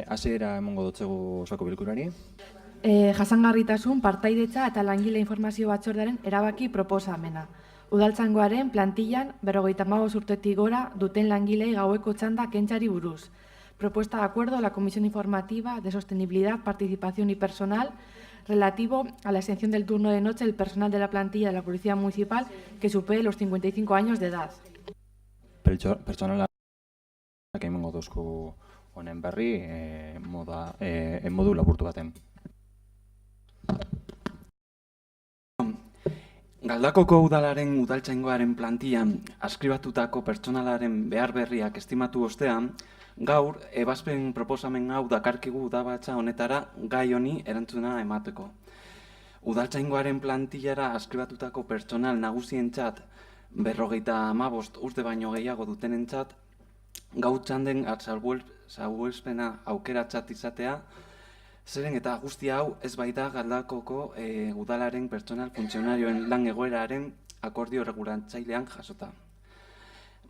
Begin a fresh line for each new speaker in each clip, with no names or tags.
Hasiera emongo dotzegu osoko bilkurari.
Jasangarritasun, partaidetza eta langile informazio batzordearen erabaki proposamena. Udaltzaingoaren plantillan 55 urtetik gora duten langilei gaueko txanda kentzari buruz. Propuesta de acuerdo a la Comisión Informativa de Sostenibilidad, Participación y Personal relativo a la exención del turno de noche del personal de la plantilla de la Policía Municipal que supere los 55 años de edad.
Pertsonalak emongo dozku honen berri modu laburtu baten.
Galdakoko udalaren udaltzaingoaren plantillan askribatutako pertsonalaren behar berriak estimatu ostean, gaur ebazpen proposamen hau dakarkigu udabatza honetara gai honi erantzuna emateko. Udaltzaingoaren plantillara askribatutako pertsonal nagusientzat 55 urte baino gehiago dutenentzat gau txanden salbuespena aukeratzat izatea, zeren eta guzti hau ez baita Galdakoko udalaren pertsonal funtzionarioen lan egoeraren akordio regulatzailean jasota.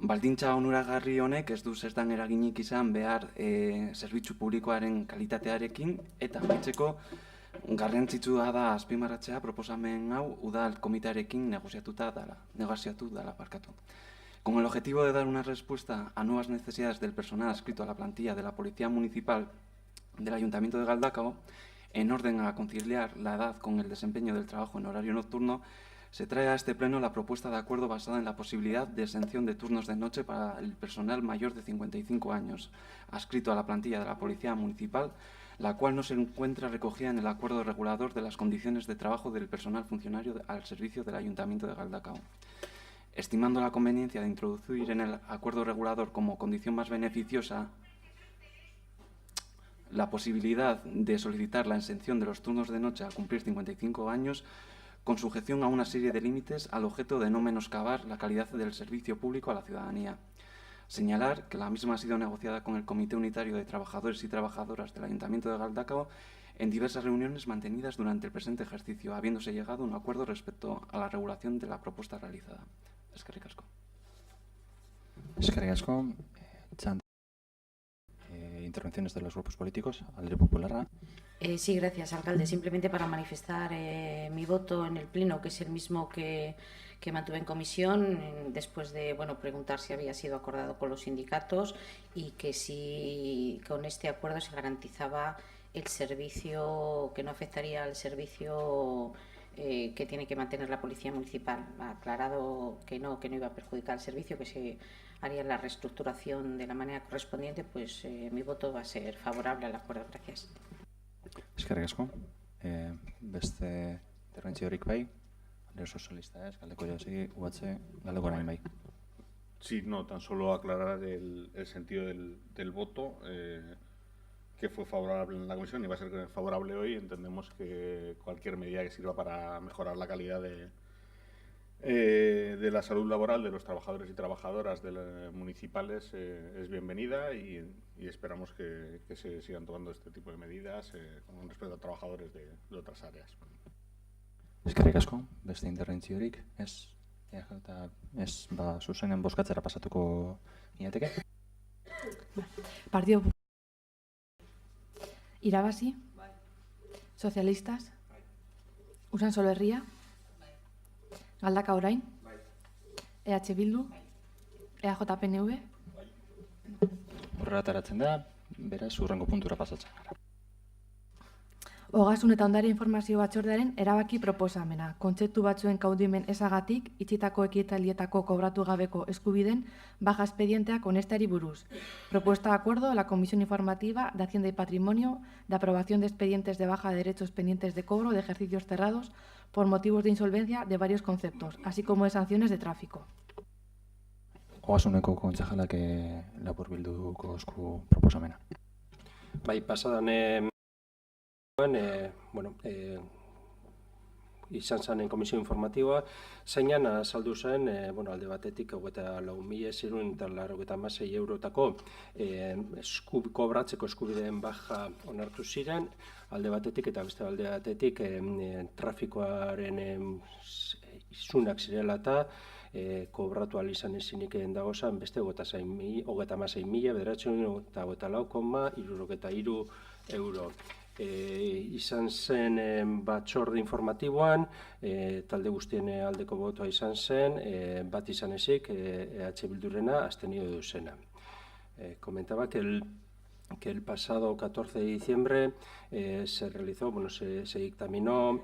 Baldintza onuragarri honek ez du zertan eraginik izan behar zerbitzu publikoaren kalitatearekin eta amaitzeko garrantzitsua da azpimarratzea proposamen hau udal komitearekin negoziatu dela. Con el objetivo de dar una respuesta a nuevas necesidades del personal adscrito a la plantilla de la Policía Municipal del Ayuntamiento de Galdakao, en orden a conciliar la edad con el desempeño del trabajo en horario nocturno, se trae a este pleno la propuesta de acuerdo basada en la posibilidad de exención de turnos de noche para el personal mayor de 55 años, adscrito a la plantilla de la Policía Municipal, la cual no se encuentra recogida en el acuerdo regulador de las condiciones de trabajo del personal funcionario al servicio del Ayuntamiento de Galdakao. Estimando la conveniencia de introducir en el acuerdo regulador como condición más beneficiosa la posibilidad de solicitar la exención de los turnos de noche al cumplir 55 años, con sujeción a una serie de límites al objeto de no menoscabar la calidad del servicio público a la ciudadanía. Señalar que la misma ha sido negociada con el Comité Unitario de Trabajadores y Trabajadoras del Ayuntamiento de Galdakao en diversas reuniones mantenidas durante el presente ejercicio, habiéndose llegado a un acuerdo respecto a la regulación de la propuesta realizada. Eskerrik asko.
Eskerrik asko. Intervenciones de los grupos políticos. Alderdi Popularra.
Sí, gracias, alcalde. Simplemente para manifestar mi voto en el pleno, que es el mismo que mantuve en comisión, después de preguntar si había sido acordado con los sindicatos y que si con este acuerdo se garantizaba el servicio, que no afectaría al servicio que tiene que mantener la Policía Municipal. Ha aclarado que no iba a perjudicar el servicio, que se haría la reestructuración de la manera correspondiente, pues mi voto va a ser favorable al acuerdo. Gracias.
Eskerrik asko. Beste interbentziorik bai, Alderdi Sozialista ez, Galdeko Jauzi, Uhatze, Galdeko Orain bai.
Sí, no, tan solo aclarar el sentido del voto, que fue favorable en la comisión y va a ser favorable hoy. Entendemos que cualquier medida que sirva para mejorar la calidad de la salud laboral de los trabajadores y trabajadoras municipales es bienvenida y esperamos que se sigan tomando este tipo de medidas con respecto a trabajadores de otras áreas.
Eskerrik asko, beste interbentziorik ez, ez, zuzenen bozkatzera pasatuko ginateke.
Partido Irabazi, Socialistas, Usan Solo Herria, Galdakao Orain, EH Bildu, EAJ-PNV.
Horrela ateratzen da, beraz, hurrengo puntura pasatzen gara.
Ogasun eta Ondare Informazio Batzordearen erabaki proposamena. Kontzeptu batzuen kaudimen ezagatik, itxitako ekitaldietako kobratu gabeko eskubiden baja expedienteak honesteari buruz. Propuesta de acuerdo a la Comisión Informativa de Hacienda y Patrimonio de aprobación de expedientes de baja de derechos pendientes de cobro de ejercicios cerrados por motivos de insolvencia de varios conceptos, así como de sanciones de tráfico.
Ogasuneko kontsejalak laburbilduko esku proposamena.
Bai, pasadan izan zen komisio informatiboa, zeinan azaldu zen, alde batetik 24.696 eurotako kobratzeko eskubideen baja onartu ziren, alde batetik eta beste alde batetik trafikoaren isunak zirela eta kobratu ahal izan ezinik dagozan beste 36.994,63 euro. Izan zen batzorde informatiboan, talde guztien aldeko botoa izan zen, bat izan ezik, EH Bildurena abstenido duzena. Comentaba que el pasado 14 de diciembre se realizó, se dictaminó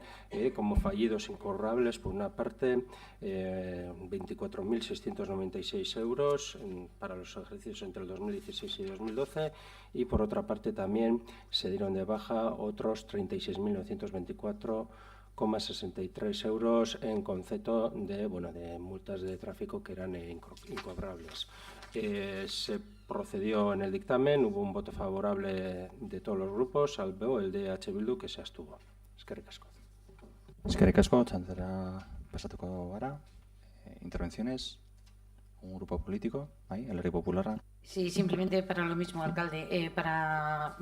como fallidos incobrables, por una parte, 24.696 euros para los ejercicios entre el 2016 y 2012, y por otra parte también se dieron de baja otros 36.924,63 euros en concepto de multas de tráfico que eran incobrables. Se procedió en el dictamen, hubo un voto favorable de todos los grupos, salvo el de EH Bildu, que se abstuvo. Eskerrik asko.
Eskerrik asko, txantzera pasatuko gara. Intervenciones, un grupo político, el Alderdi Popularra.
Sí, simplemente para lo mismo, alcalde. Para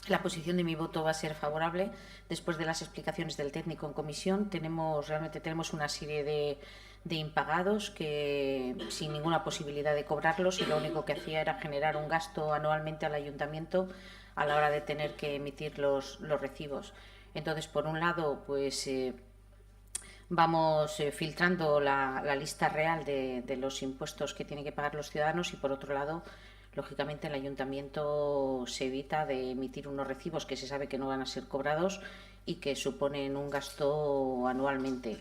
la posición de mi voto va a ser favorable. Después de las explicaciones del técnico en comisión, realmente tenemos una serie de impagados que sin ninguna posibilidad de cobrarlos, y lo único que hacía era generar un gasto anualmente al ayuntamiento a la hora de tener que emitir los recibos. Entonces, por un lado, pues vamos filtrando la lista real de los impuestos que tienen que pagar los ciudadanos, y por otro lado, lógicamente, el ayuntamiento se evita de emitir unos recibos que se sabe que no van a ser cobrados y que suponen un gasto anualmente.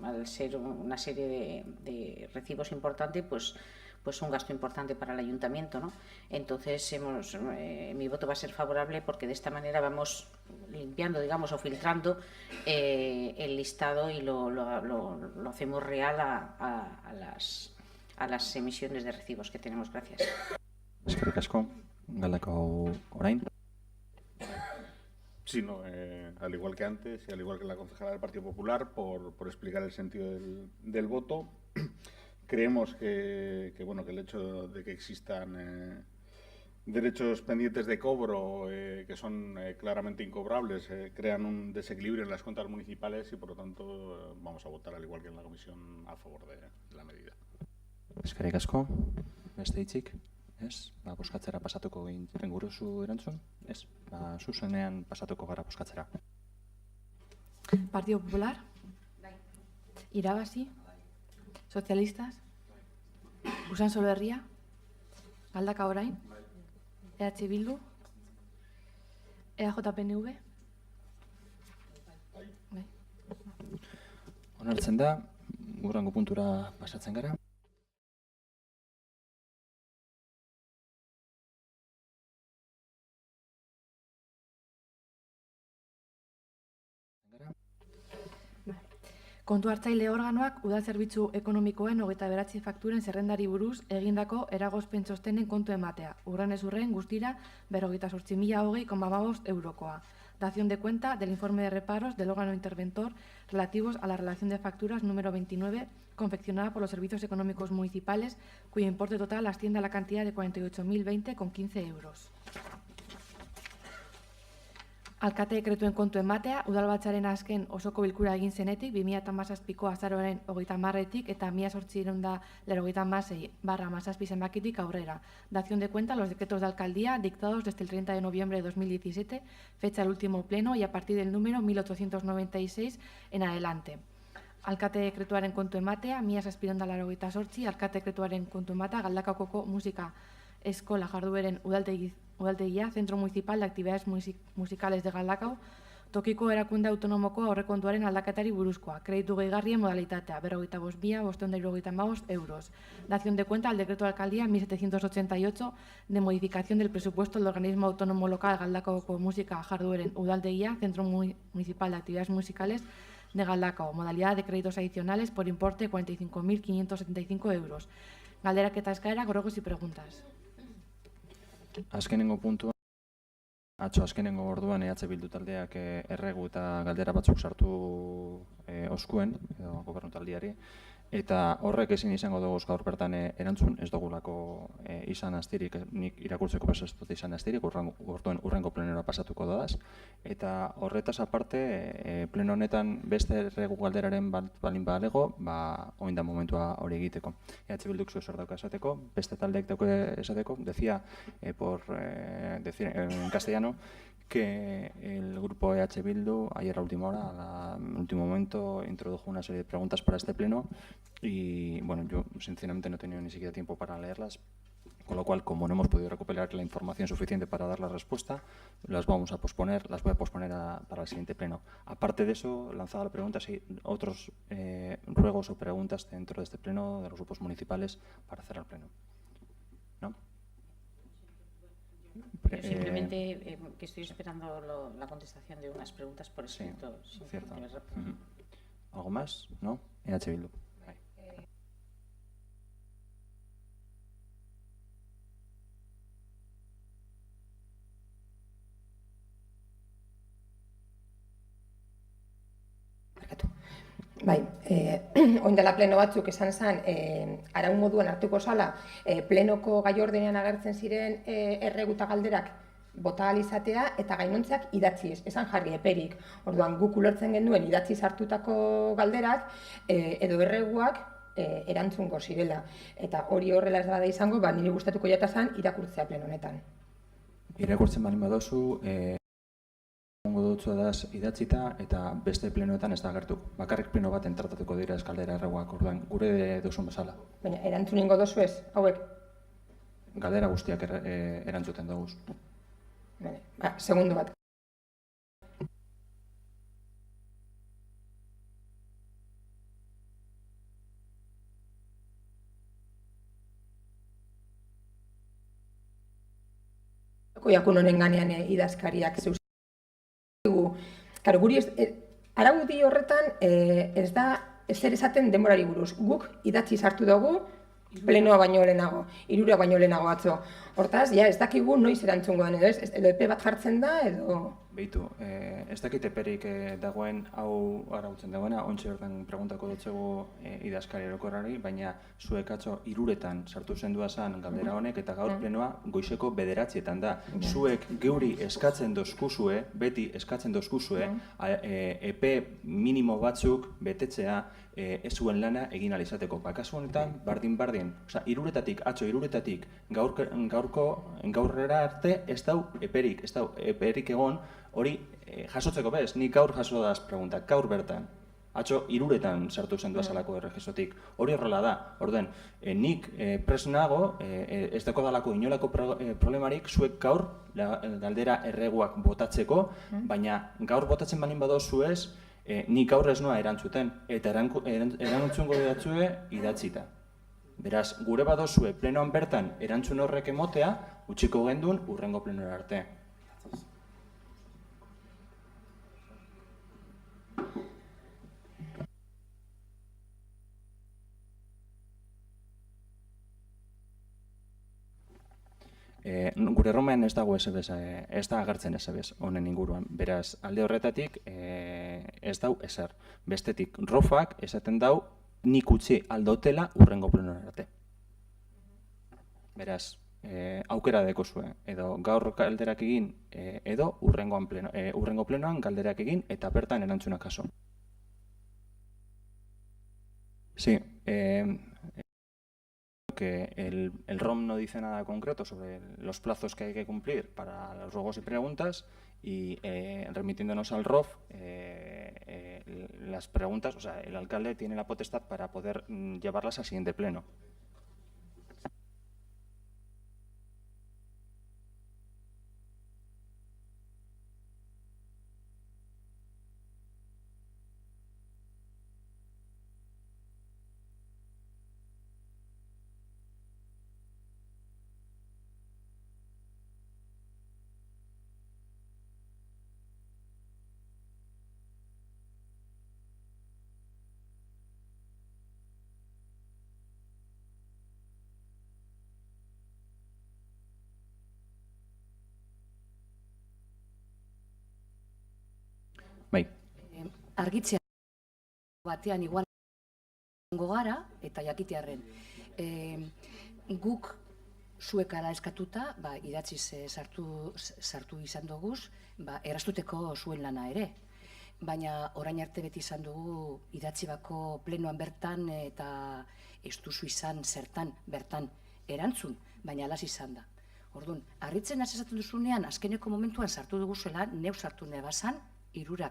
Al ser una serie de recibos importantes, pues un gasto importante para el ayuntamiento, ¿no? Entonces, mi voto va a ser favorable, porque de esta manera vamos limpiando, digamos, o filtrando el listado, y lo hacemos real a las emisiones de recibos que tenemos. Gracias.
Eskerrik asko, galdeko orain.
Sí, no, al igual que antes y al igual que la concejala del Partido Popular, por explicar el sentido del voto. Creemos que el hecho de que existan derechos pendientes de cobro que son claramente incobrables crean un desequilibrio en las cuentas municipales, y por lo tanto vamos a votar, al igual que en la comisión, a favor de la medida.
Eskerrik asko, beste hitzik, ez? Bozkatzera pasatuko gintzen guruzu erantzun, ez? Zuzenean pasatuko gara bozkatzera.
Partido Popular? Irabazi? Sozialistas? Usan Solo Herria? Galdaka orain? EH Bildu? EAJ-PNV?
Onartzen da, hurrengo puntura pasatzen gara.
Kontu hartzaile organoak udal zerbitzu ekonomikoen 29 fakturen zerrendari buruz egindako eragozpen txostenen kontu ematea. Urrenez urren guztira 48.020,15 eurokoa. Dación de cuenta del informe de reparos del órgano interventor relativos a la relación de facturas número 29 confeccionada por los servicios económicos municipales, cuyo importe total asciende a la cantidad de 48.020,15 euros. Alkate dekretuen kontu ematea, udalbatzaren azken osoko bilkura egin zenetik, 2017ko azaroaren 30-etik eta 1896/17 zenbakitik aurrera. Dación de cuenta los decretos de alcaldía dictados desde el 30 de noviembre de 2017, fecha del último pleno, y a partir del número 1896 en adelante. Alkate dekretuaren kontu ematea, 1788, alkate dekretuaren kontu ematea, Galdakaoko musika eskola jardueren udaltegia, Centro Municipal de Actividades Musicales de Galdakao, tokiko erakunde autonomoko aurrekontuaren aldaketari buruzkoa, kreditu gehigarrien modalitatea, 45.575 euros. Dación de cuenta al decreto de alcaldía 1788 de modificación del presupuesto del organismo autónomo local Galdakaoko musika jardueren udaltegia, Centro Municipal de Actividades Musicales de Galdakao, modalidad de créditos adicionales por importe de 45.575 euros. Galderak eta eskaerak, gorogos y preguntas.
Azkenengo puntua, azkenengo orduan EH Bildu taldeak erregu eta galdera batzuk sartu oskuen, edo gobernu taldeari, Eta horrek ezin izango dugu gaur bertan erantzun, ez dugulako izan astirik, nik irakurtzeko pasatuta izan astirik, urrengo plenora pasatuko dodaz. Eta horretaz aparte, pleno honetan beste erregu galderaren balin balego, oin da momentua hori egiteko. EH Bilduk zeu zer dauka esateko, beste taldeek dauke esateko, decía decir en castellano, que el grupo EH Bildu ayer a última hora, al último momento, introdujo una serie de preguntas para este pleno y bueno, yo sinceramente no he tenido ni siquiera tiempo para leerlas, con lo cual, como no hemos podido recuperar la información suficiente para dar la respuesta, las vamos a posponer, las voy a posponer para el siguiente pleno. Aparte de eso, lanzada la pregunta, si otros ruegos o preguntas dentro de este pleno de los grupos municipales para cerrar el pleno. ¿No?
Yo simplemente que estoy esperando la contestación de unas preguntas por escrito.
Sí, cierto. ¿Algo más? ¿No? EH Bildu.
Bai, oin dela pleno batzuk esan zen, araun moduan hartuko zala, plenoko gai ordenean agertzen ziren erreguta galderak bota alizatea eta gainontzeak idatziz, esan jarri eperik. Orduan, guk ulertzen genuen idatziz hartutako galderak edo erreguak erantzungo zirela. Eta hori horrela ez bada izango, niri gustatuko jatazan irakurtzea pleno honetan.
Irakurtzen balin badozu, ongo dutzu edaz idatzita eta beste plenoetan ez da agertuko. Bakarrik pleno baten tratatuko dira eskaldera erreguak, orduan, gure duzun bezala.
Baina, erantzun ingo dozu ez, hauek?
Galdera guztiak erantzuten dugu.
Segundo bat. Jakun honen ganean idazkariak zeuz. Guri araudi horretan ez da ezer esaten denborari buruz. Guk idatzi sartu dugu plenoa baino lehenago, 3 baino lehenago atzo. Hortaz, ez dakigu noiz erantzungoan edo ez, edo epe bat jartzen da edo...
Beitu, ez dakit eperik dagoen hau arautzen dagoena, ontsi hortan preguntako dutzegu idazkari erokorrari, baina zuek atzo 3etan sartu zendua zen galdera honek eta gaur plenoa goizeko 9etan da. Zuek geuri eskatzen dozkuzue, beti eskatzen dozkuzue, epe minimo batzuk betetzea ez zuen lana egin alizateko. Kasu honetan, bardin, atzo 3etatik gaurrera arte ez dau eperik egon, hori jasotzeko bez, nik gaur jaso daz preguntak, gaur bertan. Atzo 3etan sartu zen duazalako erregistotik. Hori horrela da. Orduen, nik pres nago, ez dako dalako inolako problemarik, zuek gaur galdera erreguak botatzeko, baina gaur botatzen balin badozu ez, nik gaur ez noa erantzuten, eta erantzungo datzue idatzita. Beraz, gure badozue plenoan bertan erantzun horrek emotea, utziko gendun urrengo plenora arte. Gure erromen ez dago ez da agertzen esebez honen inguruan. Beraz, alde horretatik ez dau ezer. Bestetik, rofak esaten dau nik utzi aldotela urrengo plenora arte. Beraz, aukera dekozue, edo gaur galderak egin, edo urrengo plenoan galderak egin eta bertan erantzunak jaso. Sí, que el ROM no dice nada concreto sobre los plazos que hay que cumplir para los ruegos y preguntas y remitiéndonos al ROF, las preguntas, o sea, el alcalde tiene la potestad para poder llevarlas al siguiente pleno. Bai.
Argitzea batean igual gara eta jakitearren. Guk zuekara eskatuta, idatziz sartu izan duguz, erraztuteko zuen lana ere. Baina orain arte beti izan dugu idatzi bako plenoan bertan eta ez duzu izan zertan bertan erantzun, baina alas izan da. Orduan, harritzen hasi esaten duzunean, azkeneko momentuan sartu duguzuela, neu sartu nebazan, 2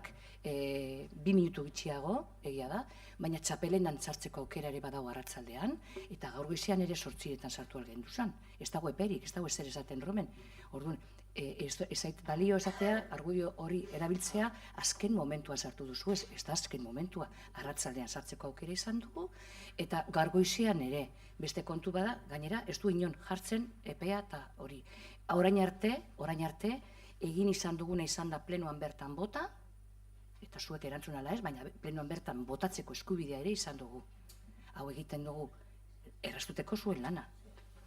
minutu bitxiago, egia da, baina txapelenan sartzeko aukera ere badago arratsaldean, eta gaur goizean ere 8etan sartu algen duzan. Ez dago eperik, ez dago ezer esaten romen. Orduan, ez zait balio esatea, argudio hori erabiltzea, azken momentua sartu duzu, ez da azken momentua, arratsaldean sartzeko aukera izan dugu, eta gaur goizean ere, beste kontu bada, gainera, ez du inon jartzen epea eta hori. Orain arte, egin izan duguna izan da plenoan bertan bota, eta zuek erantzun ala ez, baina plenoan bertan botatzeko eskubidea ere izan dugu. Hau egiten dugu, erraztuteko zuen lana.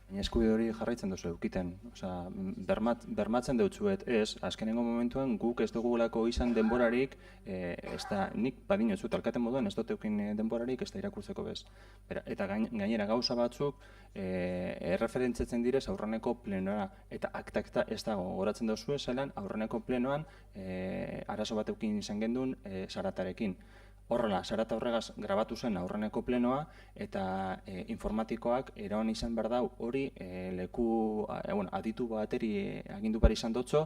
Baina eskubide hori jarraitzen duzu eukiten. Bermatzen dutzuet ez, azkenengo momentuan guk ez dugulako izan denborarik, nik badinotzu alkate moduan ez dut eukin denborarik, ez da irakurtzeko bez. Eta gainera gauza batzuk erreferentziatzen direz aurreneko plenoa, eta akta ez dago goratzen duzu zelan aurreneko plenoan arazo bat eukin izan gendun zaratarekin. Horrela, zarata horregaz grabatu zen aurreneko plenoa eta informatikoak eraon izan behar dau hori leku aditu bateri agindu behar izan dutzo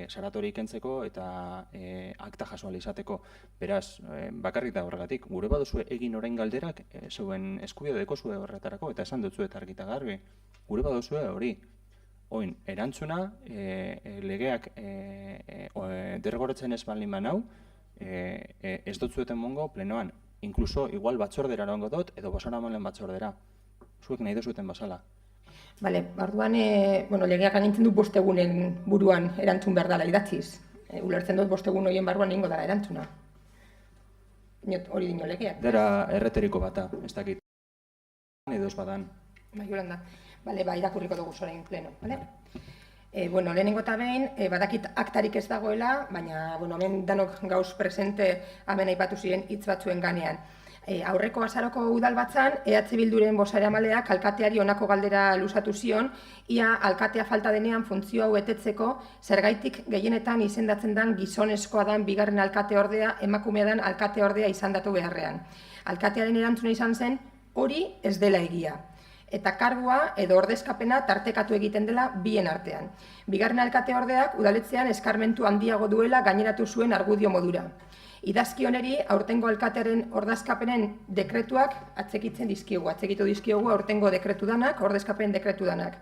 zarat hori ikentzeko eta akta jasoal izateko. Beraz, bakarrik da horregatik, gure baduzue egin orain galderak zeuen eskubide dekozue horretarako eta esan dutzu eta argita garbi. Gure baduzue hori. Oin, erantzuna, legeak derrigortzen ez baldin manau, ez dut zueten mongo plenoan, inkluso igual batzordera erango dut edo bosaramanen batzordera. Zuek nahi duzuten bazala.
Bale, orduan, legeak agintzen du 5 egunen buruan erantzun behar dela idatziz. Ulertzen dut 5 egun horien barruan egingo dela erantzuna. Hori dino legeak.
Dera erreteriko bata, ez dakit. Edo ez badan.
Bai, Jolanda. Bale, irakurriko dugu zorain pleno, bale? Lehenengo eta behin, badakit aktarik ez dagoela, baina hemen danok gauz presente hemen aipatu ziren hitz batzuen ganean. Aurreko azaroko udal batzan, EH Bilduren bozeramaleak alkateari honako galdera luzatu zion, ia alkatea falta denean funtzio hau betetzeko, zergaitik gehienetan izendatzen den gizonezkoa den bigarren alkate ordea, emakumea den alkate ordea izendatu beharrean. Alkatearen erantzuna izan zen, hori ez dela egia. Eta kargua edo ordezkapena tartekatu egiten dela bien artean. Bigarren alkate ordeak udaletzean eskarmentu handiago duela gaineratu zuen argudio modura. Idazki honeri aurtengo alkatearen ordezkapenen dekretuak atzekitu dizkiogu aurtengo dekretu danak, ordezkapen dekretu danak.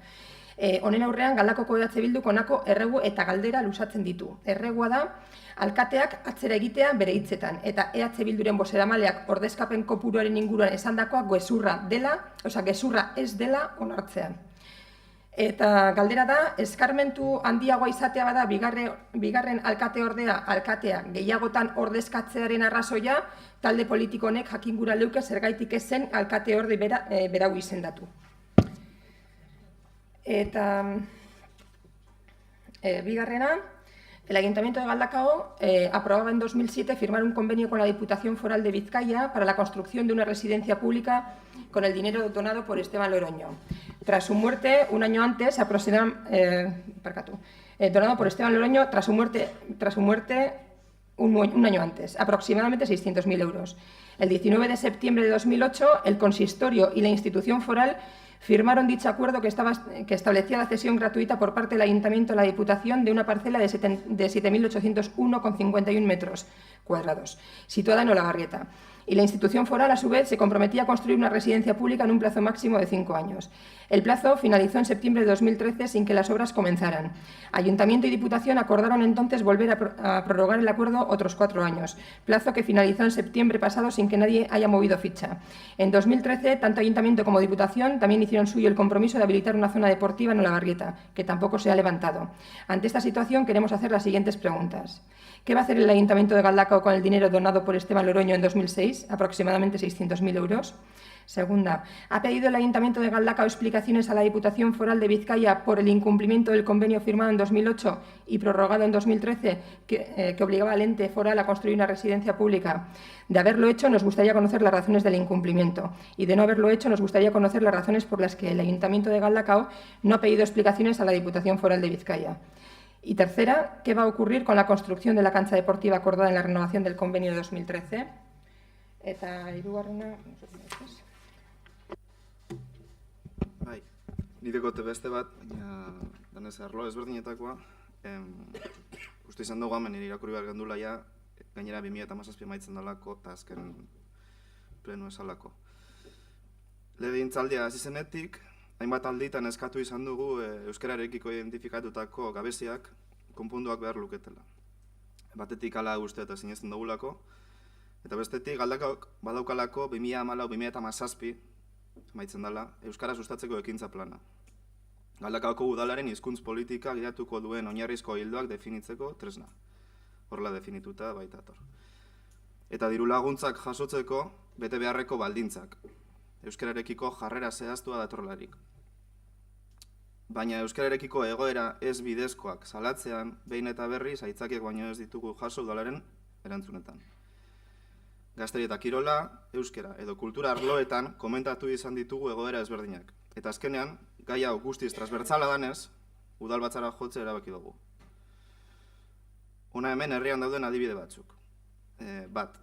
Honen aurrean Galdakoko EH Bilduk honako erregu eta galdera luzatzen ditu. Erregua da, alkateak atzera egitea bere hitzetan, eta EH Bilduren bozeramaleak ordezkapen kopuruaren inguruan esandakoa gezurra ez dela onartzean. Eta galdera da, eskarmentu handiagoa izatea bada bigarren alkate ordea alkatea gehiagotan ordezkatzearen arrazoia, talde politiko honek jakingura leuke zergaitik ez zen alkate orde berau izendatu. Eta bigarrena, el Ayuntamiento de Galdakao aprobaba en 2007 firmar un convenio con la Diputación Foral de Vizcaya para la construcción de una residencia pública con el dinero donado por Esteban Loroño. Tras su muerte, un año antes, donado por Esteban Loroño, tras su muerte un año antes, aproximadamente 600.000 euros. El 19 de septiembre de 2008, el consistorio y la institución foral firmaron dicho acuerdo que establecía la cesión gratuita por parte del Ayuntamiento a la Diputación de una parcela de 7.801,51 metros cuadrados, situada en Olavarrieta. Y la institución foral, a su vez, se comprometía a construir una residencia pública en un plazo máximo de 5 años. El plazo finalizó en septiembre de 2013 sin que las obras comenzaran. Ayuntamiento y Diputación acordaron entonces volver a prorrogar el acuerdo otros 4 años, plazo que finalizó en septiembre pasado sin que nadie haya movido ficha. En 2013, tanto Ayuntamiento como Diputación también hicieron suyo el compromiso de habilitar una zona deportiva en Olavarrieta, que tampoco se ha levantado. Ante esta situación queremos hacer las siguientes preguntas. ¿Qué va a hacer el Ayuntamiento de Galdakao con el dinero donado por Esteban Loroño en 2006? país, aproximadamente 600.000 euros. Segunda, ha pedido el Ayuntamiento de Galdakao explicaciones a la Diputación Foral de Vizcaya por el incumplimiento del convenio firmado en 2008 y prorrogado en 2013 que obligaba al ente foral a construir una residencia pública. De haberlo hecho, nos gustaría conocer las razones del incumplimiento y de no haberlo hecho, nos gustaría conocer las razones por las que el Ayuntamiento de Galdakao no ha pedido explicaciones a la Diputación Foral de Vizcaya. Y tercera, ¿qué va a ocurrir con la construcción de la cancha deportiva acordada en la renovación del convenio de 2013? Eta hirugarrena,
Bai, nirekote beste bat, baina danez arlo ezberdinetakoa. Uste izan dugu hemen irakurri behar gendula ja, gainera 2017 maitzen dalako, eta azken pleno esalako. Legegintzaldia hasi zenetik, hainbat alditan eskatu izan dugu euskararekiko identifikatutako gabeziak konponduak behar luketela. Batetik hala uste eta sinesten dugulako, eta bestetik Galdakaok badaukalako 2014-2017 maitzen dela euskara sustatzeko ekintza plana. Galdakaoko udalaren hizkuntz politika gidatuko duen oinarrizko ildoak definitzeko tresna. Horrela definituta baitator. Eta diru laguntzak jasotzeko bete beharreko baldintzak. Euskararekiko jarrera zehaztua datorlarik. Baina euskararekiko egoera ez bidezkoak salatzean, behin eta berriz aitzakiak baino ez ditugu jaso udalaren erantzunetan. Gazteri eta kirola, euskara edo kultura arloetan komentatu izan ditugu egoera ezberdinak. Eta azkenean, gai hau guztiz transbertsala danez, udalbatzara jotze erabaki dugu. Hona hemen herrian dauden adibide batzuk. Bat,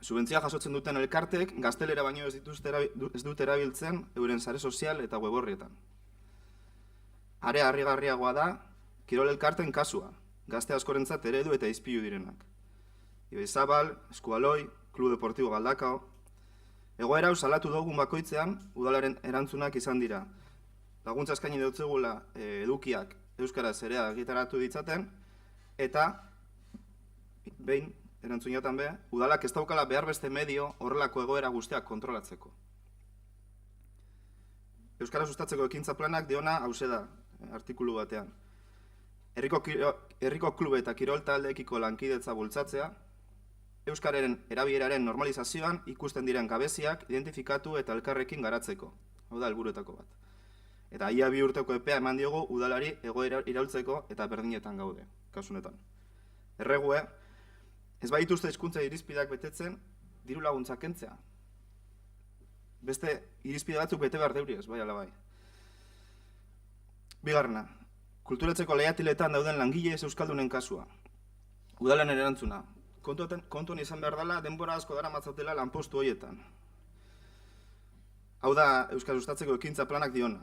subentzia jasotzen duten elkartek gaztelera baino ez dute erabiltzen euren sare sozial eta web orrietan. Are harrigarriagoa da, kirol elkarten kasua, gazte askorentzat eredu eta izpilu direnak. Ibaizabal, Eskualoi, Klub Deportibo Galdakao. Egoera hau salatu dugun bakoitzean, udalaren erantzunak izan dira. Laguntza eskaini dutzegula edukiak euskaraz ere argitaratu ditzaten, eta, behin, erantzun jotan be, udalak ez daukala behar beste medio horrelako egoera guztiak kontrolatzeko. Euskara sustatzeko ekintza planak diona hause da, artikulu batean. Herriko klube eta kirol taldeekiko lankidetza bultzatzea, euskararen erabileraren normalizazioan ikusten diren gabeziak identifikatu eta elkarrekin garatzeko. Hau da helburuetako bat. Eta ia 2 urteko epea eman diogu udalari egoera iraultzeko eta berdinetan gaude, kasunetan. Erregue, ez badituzte hizkuntza irizpideak betetzen, diru laguntzak kentzea. Beste irizpide batzuk bete behar deuriez, bai ala bai. Bigarrena, kulturatzeko lehiatiletan dauden langile ez euskaldunen kasua. Udalen erantzuna, kontuan izan behar dela, denbora asko dara matzatela lanpostu horietan. Hau da euskara sustatzeko ekintza planak diona,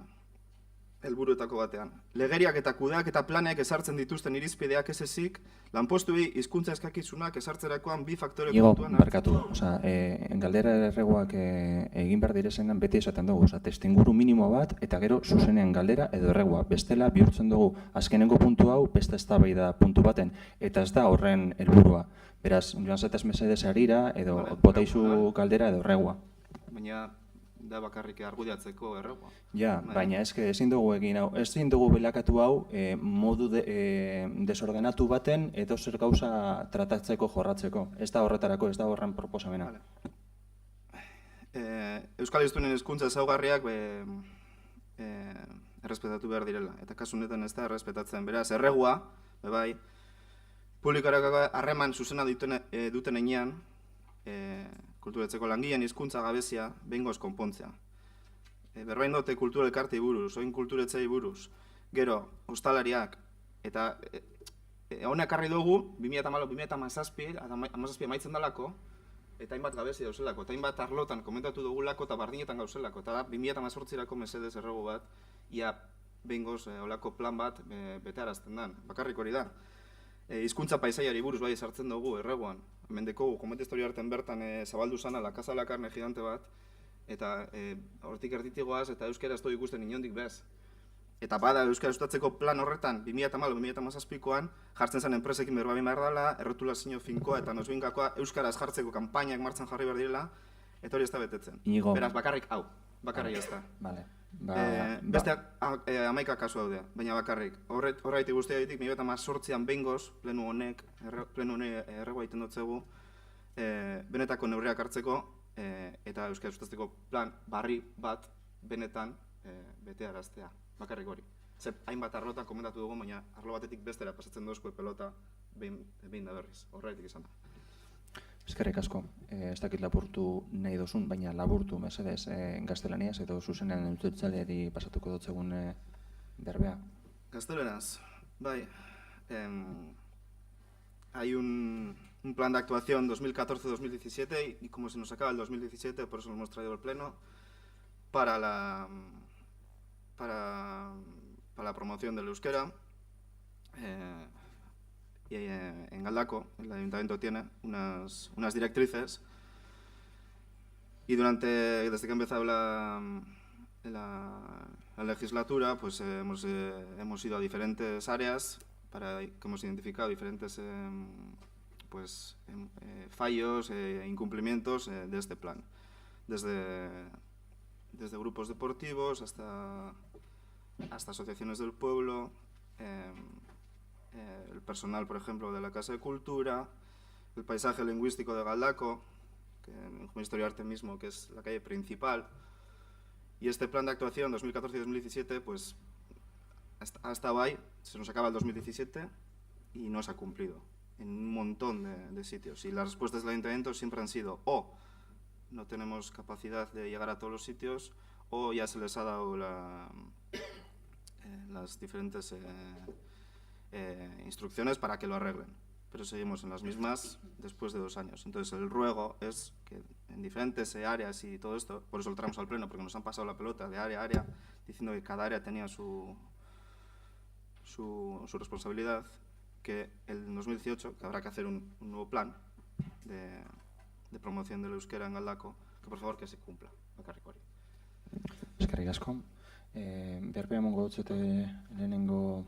helburuetako batean. Legeriak eta kudeak eta planek ezartzen dituzten irizpideak ez ezik, lanpostuei hizkuntza eskakizunak ezartzerakoan 2 faktore kontuan
barkatu, galdera erreguak egin behar direzenan beti esaten dugu, testinguru minimo bat eta gero zuzenean galdera edo erregua. Bestela bihurtzen dugu azkenengo puntu hau beste eztabaida puntu baten, eta ez da horren helburua. Beraz, joan zatez mesedez harira edo botaizu galdera edo erregua.
Baina da bakarrik argudiatzeko erregua.
Ja, baina ezin dugu egin hau, ezin dugu bilakatu hau modu desordenatu baten edo zer gauza tratatzeko jorratzeko. Ez da horretarako, ez da horren proposamena.
Euskal hiztunen hizkuntza ezaugarriak errespetatu behar direla, eta kasu honetan ez da errespetatzen. Beraz, erregua, bai, publikorako harreman zuzena duten heinean, kulturatzeko langileen hizkuntza gabezia behingoz konpontzea. Berbain dote kultura elkartei buruz, oin kulturatzei buruz, gero, ostalariak, eta honek ekarri dugu, 2017 amaitzen dalako, eta hainbat gabezi dauzelako, eta hainbat arlotan komentatu dugulako eta bardinetan gauzelako, eta da 2018-erako mesedez erregu bat, ia behingoz olako plan bat betearazten den, bakarrik hori da. Hizkuntza paisaiari buruz bai esartzen dugu erreguan. Mendeko komentestorio harten bertan zabaldu zana lakazala karne gigante bat, eta hortik erditigoaz eta euskara ez du ikusten inondik bez. Eta bada euskara sustatzeko plan horretan, 2014-2017koan, jartzen zen enpresekin berbabin behar dela, errotulazio finkoa eta nosbinkakoa euskaraz jartzeko kanpainak martxan jarri behar direla, eta hori ez da betetzen. Beraz, bakarrik hau, bakarrik ez da. Beste 11 kasu daude, baina bakarrik. Horretik guztiagatik, 2018an behingoz, plenu honek erregoa egiten dutzegu, benetako neurriak hartzeko eta euskara sustatzeko plan barri bat benetan betearaztea, bakarrik hori. Ze hainbat arlotan komentatu dugu, baina arlo batetik bestera pasatzen dozko pelota behin da berriz, horretik izan da.
Eskerrik asko, ez dakit lapurtu nahi dozun, baina laburtu mesedez gaztelaniaz edo zuzenean entzutzaileari pasatuko dutzegun berbea.
Gazteleraz, bai, hay un plan de actuación 2014-2017 y como se nos acaba el 2017, por eso lo hemos traído al Pleno, para la promoción del euskera. Y en Galdako el Ayuntamiento tiene unas directrices y desde que ha empezado la legislatura, pues hemos ido a diferentes áreas que hemos identificado diferentes fallos e incumplimientos de este plan. Desde grupos deportivos hasta asociaciones del pueblo, el personal, por ejemplo, de la Casa de Cultura, el paisaje lingüístico de Galdako, que en Historia y Arte mismo, que es la calle principal. Y este plan de actuación 2014 y 2017, pues ha estado ahí, se nos acaba el 2017 y no se ha cumplido en un montón de sitios. Y las respuestas del Ayuntamiento siempre han sido o no tenemos capacidad de llegar a todos los sitios o ya se les ha dado las diferentes instrucciones para que lo arreglen. Pero seguimos en las mismas después de 2 años. Entonces el ruego es que en diferentes áreas y todo esto, por eso lo traemos al Pleno, porque nos han pasado la pelota de área a área, diciendo que cada área tenía su responsabilidad, que el 2018, que habrá que hacer un nuevo plan de promoción del euskera en Galdako, que por favor que se cumpla.
Eskerrik asko. Berbea emango dutzete lehenengo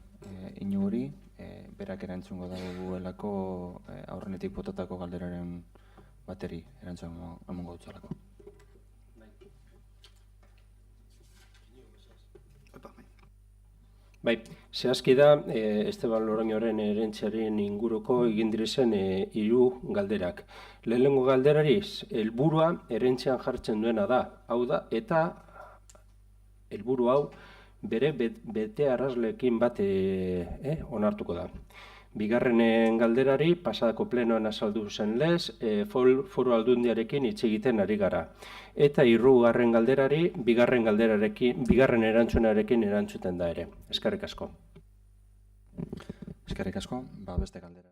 Inuguri, berak erantzungo dagoelako aurrenetik botatako galderaren bateri erantzun emango dutzalako.
Bai, zehazki da, Esteban Loroñoren erentziaren inguruko egin direzen 3 galderak. Lehenengo galderari, helburua erentzian jartzen duena da, hau da, eta helburu hau bere betearazleekin bat onartuko da. Bigarren galderari, pasadako plenoan azaldu zen lez, foru aldundiarekin hitz egiten ari gara. Eta 3. galderari, bigarren erantzunarekin erantzuten da ere. Eskerrik asko.
Eskerrik asko, beste galdera.